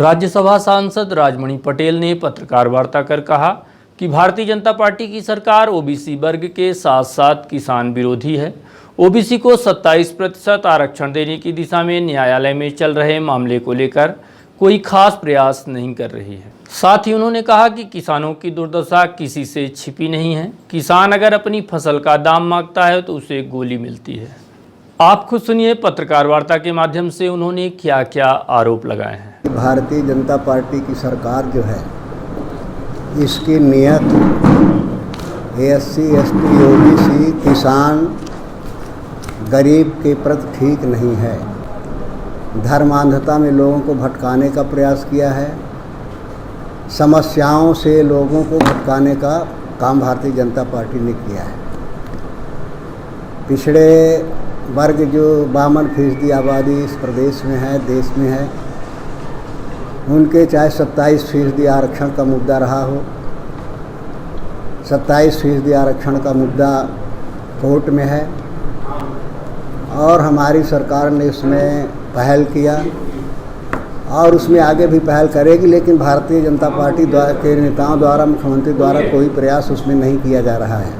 राज्यसभा सांसद राजमणि पटेल ने पत्रकार वार्ता कर कहा कि भारतीय जनता पार्टी की सरकार ओबीसी वर्ग के साथ साथ किसान विरोधी है। ओबीसी को 27% आरक्षण देने की दिशा में न्यायालय में चल रहे मामले को लेकर कोई खास प्रयास नहीं कर रही है। साथ ही उन्होंने कहा कि किसानों की दुर्दशा किसी से छिपी नहीं है। किसान अगर अपनी फसल का दाम मांगता है तो उसे गोली मिलती है। आप खुद सुनिए पत्रकार वार्ता के माध्यम से उन्होंने क्या क्या आरोप लगाए हैं। भारतीय जनता पार्टी की सरकार जो है, इसकी नीयत एससी, एसटी, ओबीसी, किसान, गरीब के प्रति ठीक नहीं है। धर्मांधता में लोगों को भटकाने का प्रयास किया है। समस्याओं से लोगों को भटकाने का काम भारतीय जनता पार्टी ने किया है। पिछड़े वर्ग जो 52% आबादी इस प्रदेश में है, देश में है, उनके चाहे 27% आरक्षण का मुद्दा रहा हो, 27% आरक्षण का मुद्दा कोर्ट में है और हमारी सरकार ने इसमें पहल किया और उसमें आगे भी पहल करेगी, लेकिन भारतीय जनता पार्टी के नेताओं द्वारा, मुख्यमंत्री द्वारा कोई प्रयास उसमें नहीं किया जा रहा है।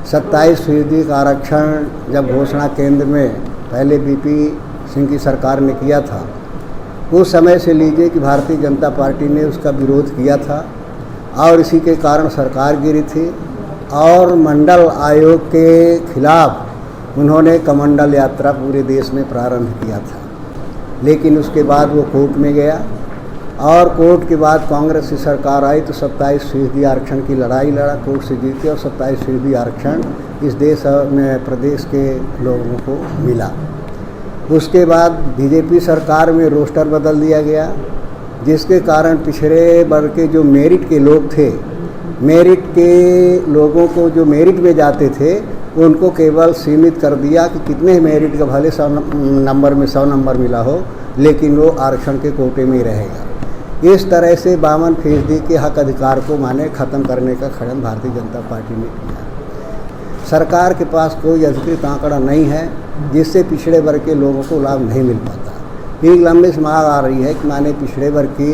27% का आरक्षण जब घोषणा केंद्र में पहले बीपी सिंह की सरकार ने किया था, उस समय से लीजिए कि भारतीय जनता पार्टी ने उसका विरोध किया था और इसी के कारण सरकार गिरी थी और मंडल आयोग के खिलाफ उन्होंने कमंडल यात्रा पूरे देश में प्रारंभ किया था। लेकिन उसके बाद वो कोर्ट में गया और कोर्ट के बाद कांग्रेस की सरकार आई तो 27% आरक्षण की लड़ाई लड़ा, कोर्ट से जीते और 27% आरक्षण इस देश में प्रदेश के लोगों को मिला। उसके बाद बीजेपी सरकार में रोस्टर बदल दिया गया, जिसके कारण पिछड़े वर्ग के जो मेरिट के लोग थे, मेरिट के लोगों को जो मेरिट में जाते थे उनको केवल सीमित कर दिया कि कितने मेरिट का भले 100 नंबर में 100 नंबर मिला हो, लेकिन वो आरक्षण के कोटे में ही रहेगा। इस तरह से 52% के हक अधिकार को माने ख़त्म करने का षड्यंत्र भारतीय जनता पार्टी ने किया। सरकार के पास कोई अधिकृत आंकड़ा नहीं है जिससे पिछड़े वर्ग के लोगों को लाभ नहीं मिल पाता। एक लंबी से मांग आ रही है कि माने पिछड़े वर्ग की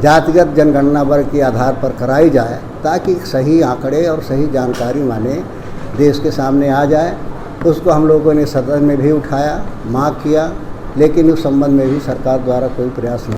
जातिगत जनगणना वर्ग के आधार पर कराई जाए ताकि सही आंकड़े और सही जानकारी माने देश के सामने आ जाए। उसको हम लोगों ने सदन में भी उठाया, मांग किया, लेकिन उस संबंध में भी सरकार द्वारा कोई प्रयास नहीं।